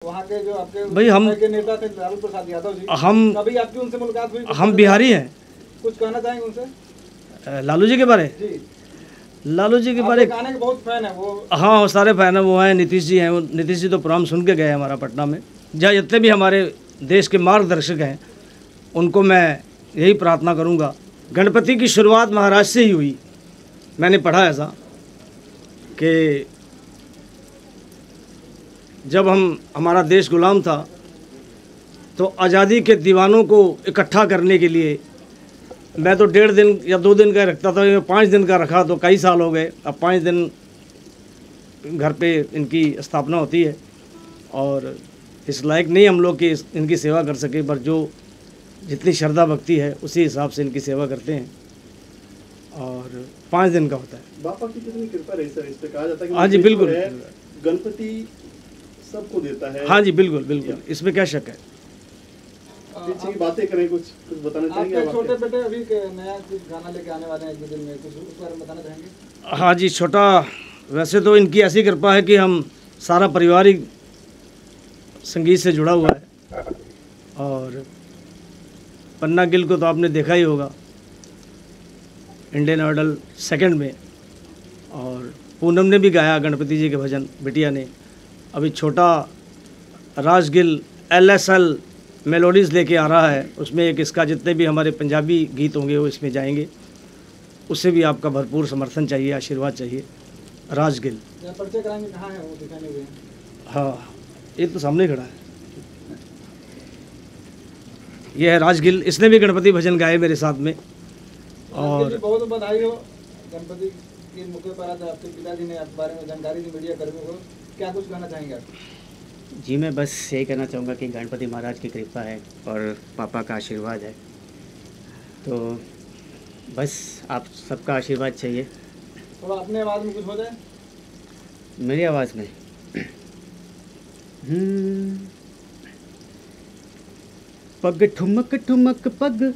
वहाँ के जो आपके भाई हम के नेता थे लालू प्रसाद यादव जी, हम कभी आपकी उनसे मुलाकात हुई? हम बिहारी हैं। कुछ कहना चाहेंगे उनसे? लालू जी के बारे? जी, लालू जी के बारे गाने के बहुत फैन है वो। हाँ, सारे फैन हैं। वो हैं नीतीश जी हैं। वो नीतीश जी तो प्रोग्राम सुन के गए हमारा पटना में। जहाँ जितने भी हमारे देश के मार्गदर्शक हैं उनको मैं यही प्रार्थना करूँगा। गणपति की शुरुआत महाराष्ट्र से ही हुई। मैंने पढ़ा ऐसा कि जब हमारा देश गुलाम था तो आज़ादी के दीवानों को इकट्ठा करने के लिए मैं तो 1.5 दिन या 2 दिन का रखता था, 5 दिन का रखा तो कई साल हो गए। अब 5 दिन घर पे इनकी स्थापना होती है और इस लायक नहीं हम लोग कि इनकी सेवा कर सके, पर जो जितनी श्रद्धा भक्ति है उसी हिसाब से इनकी सेवा करते हैं और 5 दिन का होता है। बापा की कितनी कृपा रही सर, इस पे कहा जाता है कि हाँ जी बिल्कुल, गणपति सबको देता है। हाँ जी बिल्कुल बिल्कुल, इसमें क्या शक है। पीछे की बातें करें, कुछ बताना चाहेंगे? आपके छोटे बेटे अभी नया कुछ गाना लेके आने वाले हैं 1 दिन में, कुछ उस बारे में बताना चाहेंगे? हाँ जी, छोटा वैसे तो इनकी ऐसी कृपा है कि हम सारा परिवार ही संगीत से जुड़ा हुआ है। और पन्ना गिल को तो आपने देखा ही होगा इंडियन आइडल 2 में, और पूनम ने भी गाया गणपति जी के भजन, बिटिया ने। अभी छोटा राज गिल LSL मेलोडीज़ लेके आ रहा है, उसमें एक इसका जितने भी हमारे पंजाबी गीत होंगे वो इसमें जाएंगे। उससे भी आपका भरपूर समर्थन चाहिए, आशीर्वाद चाहिए। राज गिल परिचय कराएंगे, कहाँ है वो, दिखाने हुए? हाँ, ये तो सामने खड़ा है, ये है राज गिल। इसने भी गणपति भजन गाए मेरे साथ में। और बहुत बधाई हो गणपति के मौके पर। आज आपके पिताजी ने आपके बारे में जानकारी दी मीडिया कर्मियों को, क्या कुछ कहना चाहेंगे आप? जी, मैं बस यही कहना चाहूँगा कि गणपति महाराज की कृपा है और पापा का आशीर्वाद है, तो बस आप सबका आशीर्वाद चाहिए। थोड़ा अपने आवाज़ में कुछ हो जाए। मेरी आवाज़ में पग ठुमक ठुमक पग,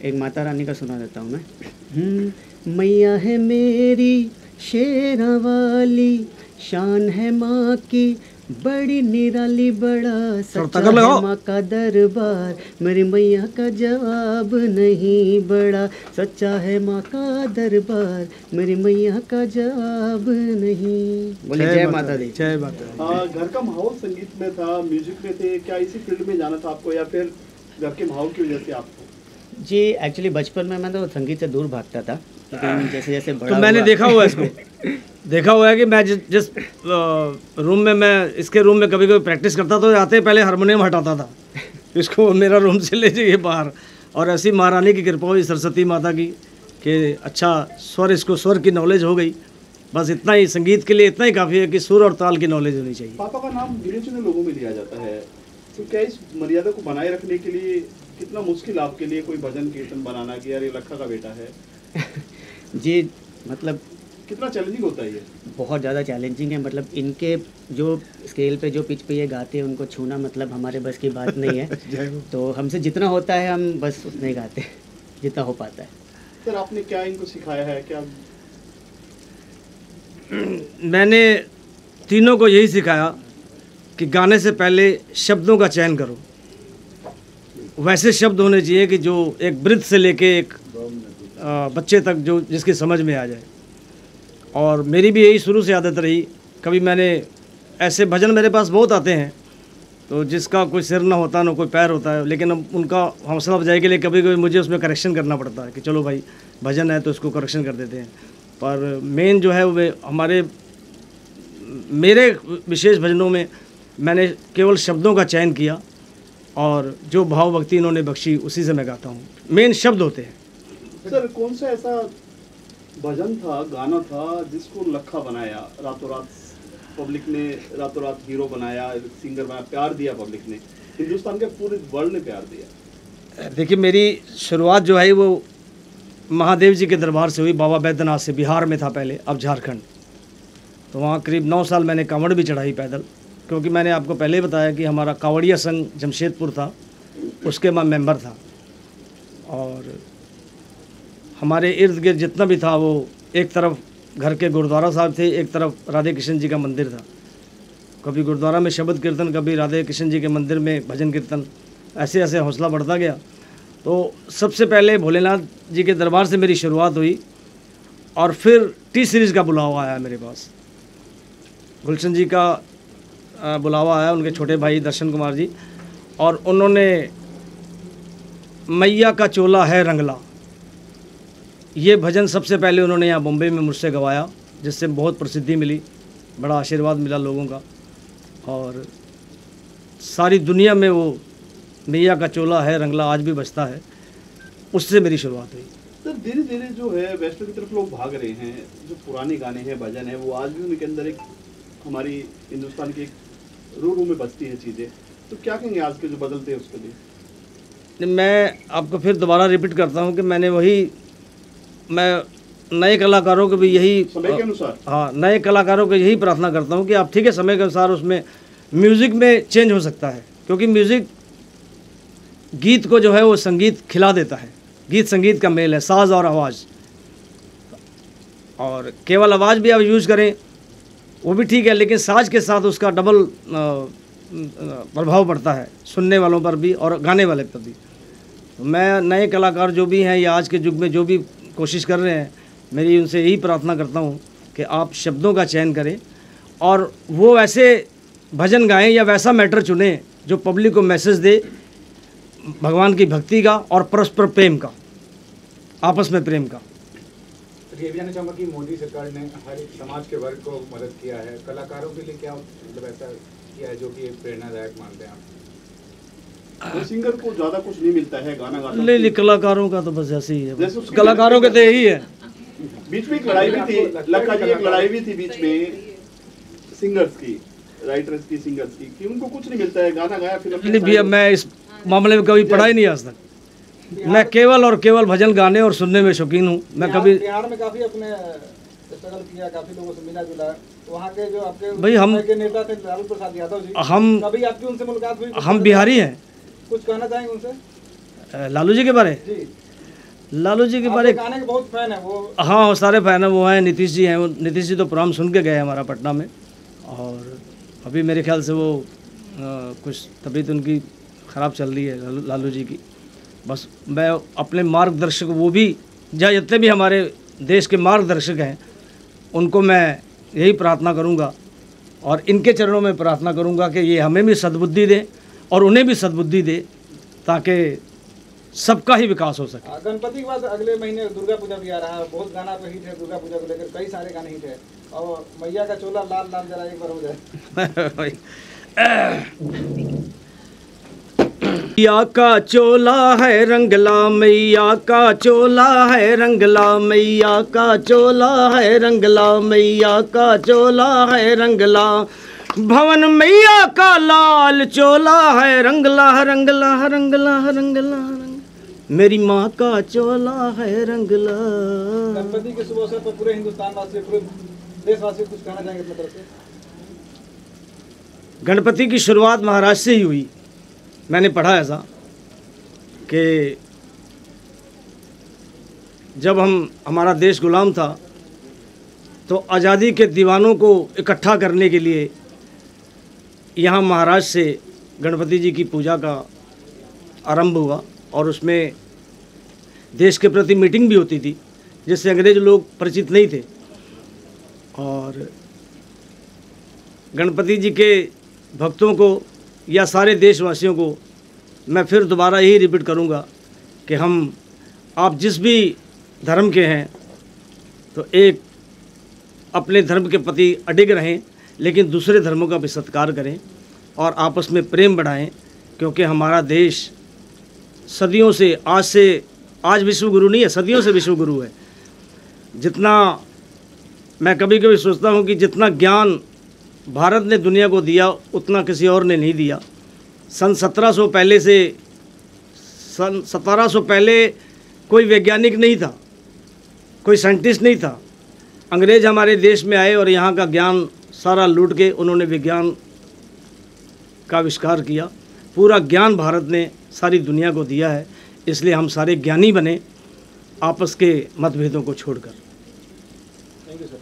एक माता रानी का सुना देता हूँ मैं। मैया है मेरी शेरा वाली, शान है माँ की बड़ी निराली, बड़ा सच्चा है माँ का दरबार, मेरी मैया का जवाब नहीं, बड़ा सच्चा है माँ का दरबार, मेरी मैया का जवाब नहीं। बोले जय माता दी। जय माता दी। घर का माहौल संगीत में था, म्यूजिक में थे, क्या इसी फील्ड में जाना था आपको या फिर घर के माहौल की वजह से आपको? जी, एक्चुअली बचपन में मैं तो संगीत से दूर भागता था, लेकिन जैसे जैसे बड़ा तो मैंने देखा हुआ है इसको देखा हुआ है कि मैं जिस रूम में मैं इसके रूम में कभी कभी प्रैक्टिस करता तो आते पहले हारमोनियम हटाता था इसको मेरा रूम से ले जाइए बाहर। और ऐसी महारानी की कृपा हुई, सरस्वती माता की, कि अच्छा इसको स्वर की नॉलेज हो गई। बस इतना ही, संगीत के लिए इतना ही काफ़ी है कि सुर और ताल की नॉलेज होनी चाहिए। पापा का नाम गिने चुने लोगों में लिया जाता है, तो क्या इस मर्यादा को बनाए रखने के लिए कितना मुश्किल आपके लिए कोई भजन कीर्तन बनाना कि यार ये लखा का बेटा है? जी, मतलब कितना चैलेंजिंग होता है ये? बहुत ज़्यादा चैलेंजिंग है। मतलब इनके जो स्केल पे जो पिच पे ये गाते हैं उनको छूना मतलब हमारे बस की बात नहीं है तो हमसे जितना होता है हम बस उतना ही गाते हैं जितना हो पाता है। सर, आपने क्या इनको सिखाया है? क्या मैंने तीनों को यही सिखाया कि गाने से पहले शब्दों का चयन करो। वैसे शब्द होने चाहिए कि जो एक वृद्ध से लेके एक बच्चे तक जो जिसकी समझ में आ जाए। और मेरी भी यही शुरू से आदत रही। कभी मैंने ऐसे भजन मेरे पास बहुत आते हैं तो जिसका कोई सिर ना होता ना कोई पैर होता है, लेकिन अब उनका हौसला अफजाई के लिए कभी कभी मुझे उसमें करेक्शन करना पड़ता है कि चलो भाई भजन है तो उसको करेक्शन कर देते हैं। पर मेन जो है वो मेरे विशेष भजनों में मैंने केवल शब्दों का चयन किया और जो भाव भक्ति इन्होंने बख्शी उसी से मैं गाता हूँ। मेन शब्द होते हैं। सर, कौन सा ऐसा भजन था, गाना था जिसको लखा बनाया, रातों रात पब्लिक ने रातों रात हीरो बनाया, सिंगर बनाया, प्यार दिया पब्लिक ने, हिंदुस्तान के पूरे वर्ल्ड ने प्यार दिया? देखिए, मेरी शुरुआत जो है वो महादेव जी के दरबार से हुई, बाबा बैद्यनाथ से। बिहार में था पहले, अब झारखंड। तो वहाँ करीब 9 साल मैंने कांवड़ भी चढ़ाई पैदल, क्योंकि मैंने आपको पहले ही बताया कि हमारा कांवड़िया संघ जमशेदपुर था, उसके मैं मेंबर था। और हमारे इर्द गिर्द जितना भी था वो एक तरफ घर के गुरुद्वारा साहब थे, एक तरफ राधे कृष्ण जी का मंदिर था। कभी गुरुद्वारा में शब्द कीर्तन, कभी राधे कृष्ण जी के मंदिर में भजन कीर्तन, ऐसे ऐसे हौसला बढ़ता गया। तो सबसे पहले भोलेनाथ जी के दरबार से मेरी शुरुआत हुई और फिर टी सीरीज़ का बुलावा आया मेरे पास। गुलशन जी का बुलावा आया, उनके छोटे भाई दर्शन कुमार जी, और उन्होंने मैया का चोला है रंगला, ये भजन सबसे पहले उन्होंने यहाँ बॉम्बे में मुझसे गवाया, जिससे बहुत प्रसिद्धि मिली, बड़ा आशीर्वाद मिला लोगों का, और सारी दुनिया में वो मैया का चोला है रंगला आज भी बजता है। उससे मेरी शुरुआत हुई। सर धीरे धीरे जो है वेस्टर्न की तरफ लोग भाग रहे हैं, जो पुराने गाने हैं, भजन है, वो आज भी उनके अंदर एक हमारी हिंदुस्तान की एक रूह में बसती है चीज़ें। तो क्या कहेंगे आज के जो बदलते हैं उसके लिए? मैं आपको फिर दोबारा रिपीट करता हूँ कि मैं नए कलाकारों को भी यही समय के अनुसार, हाँ, नए कलाकारों को यही प्रार्थना करता हूँ कि आप ठीक है, समय के अनुसार उसमें म्यूज़िक में चेंज हो सकता है, क्योंकि म्यूज़िक गीत को जो है वो संगीत खिला देता है। गीत संगीत का मेल है, साज और आवाज़, और केवल आवाज़ भी आप यूज़ करें वो भी ठीक है, लेकिन साज के साथ उसका डबल प्रभाव पड़ता है सुनने वालों पर भी और गाने वाले पर भी। तो मैं नए कलाकार जो भी हैं या आज के युग में जो भी कोशिश कर रहे हैं, मेरी उनसे यही प्रार्थना करता हूँ कि आप शब्दों का चयन करें और वो ऐसे भजन गाएं या वैसा मैटर चुनें जो पब्लिक को मैसेज दे भगवान की भक्ति का और परस्पर प्रेम का, आपस में प्रेम का। ये भी जानना चाहूँगा कि मोदी सरकार ने हर एक समाज के वर्ग को मदद किया है, कलाकारों के लिए क्या मतलब ऐसा किया है जो कि प्रेरणादायक मानते हैं आप? तो सिंगर को ज़्यादा कुछ नहीं मिलता है गाना गाता ले कलाकारों का तो बस ऐसे ही है, जैसे उसकी कलाकारों के तो यही है। बीच में एक लड़ाई भी थी, लक्का जी, एक लड़ाई भी थी बीच में सिंगर्स की, राइटर्स की, सिंगर्स की, कि उनको कुछ नहीं मिलता है, गाना गाया फिल्म नहीं भैया, मैं इस मामले में कभी पढ़ा ही नहीं आज तक। मैं केवल और केवल भजन गाने और सुनने में शौकीन हूँ। मैं कभी बिहार में काफी अपने स्ट्रगल किया, काफी लोगों से मिला जुला, वहाँ के जो आपके भाई हम के नेता थे लालू प्रसाद यादव जी, हम कभी आपकी उनसे मुलाकात हुई? हम बिहारी हैं। कुछ कहना चाहेंगे उनसे? लालू जी के बारे? जी, लालू जी के आपके बारे गाने के बहुत फैन है वो। हाँ, वो सारे फैन हैं। वो हैं नीतीश जी हैं, वो नीतीश जी तो प्रोग्राम सुन के गए हमारा पटना में, और अभी मेरे ख्याल से वो कुछ तबीयत उनकी ख़राब चल रही है लालू जी की। बस मैं अपने मार्गदर्शक, वो भी जहाँ जितने भी हमारे देश के मार्गदर्शक हैं, उनको मैं यही प्रार्थना करूँगा और इनके चरणों में प्रार्थना करूँगा कि ये हमें भी सद्बुद्धि दें और उन्हें भी सद्बुद्धि दे, ताकि सबका ही विकास हो सके। गणपति के बाद अगले महीने दुर्गा पूजा भी आ रहा है, बहुत गाना पे हिट है दुर्गा पूजा को लेकर, कई सारे गाने हिट है, और मैया का चोला लाल लाल जरा एक बार हो जाए। मैया का चोला है रंगला, मैया का चोला है रंगला, मैया का चोला है रंगला, मैया का चोला है रंगला, भवन मैया का लाल चोला है रंगला रंगला रंगला रंगला, मेरी माँ का चोला है रंगला। गणपति के शुभ अवसर पर पूरे हिंदुस्तान वासी, पूरे देशवासी कुछ कहना चाहेंगे अपनी तरफ से? गणपति की शुरुआत महाराष्ट्र से ही हुई। मैंने पढ़ा ऐसा कि जब हमारा देश गुलाम था तो आज़ादी के दीवानों को इकट्ठा करने के लिए यहाँ महाराष्ट्र से गणपति जी की पूजा का आरंभ हुआ, और उसमें देश के प्रति मीटिंग भी होती थी, जिससे अंग्रेज लोग परिचित नहीं थे। और गणपति जी के भक्तों को या सारे देशवासियों को मैं फिर दोबारा यही रिपीट करूंगा कि आप जिस भी धर्म के हैं तो एक अपने धर्म के प्रति अडिग रहें, लेकिन दूसरे धर्मों का भी सत्कार करें और आपस में प्रेम बढ़ाएं, क्योंकि हमारा देश सदियों से आज विश्व गुरु नहीं है, सदियों से विश्व गुरु है। जितना मैं कभी कभी सोचता हूँ कि जितना ज्ञान भारत ने दुनिया को दिया उतना किसी और ने नहीं दिया। सन 1700 पहले कोई वैज्ञानिक नहीं था, कोई साइंटिस्ट नहीं था। अंग्रेज हमारे देश में आए और यहाँ का ज्ञान सारा लूट के उन्होंने विज्ञान का आविष्कार किया। पूरा ज्ञान भारत ने सारी दुनिया को दिया है, इसलिए हम सारे ज्ञानी बने आपस के मतभेदों को छोड़कर। Thank you sir.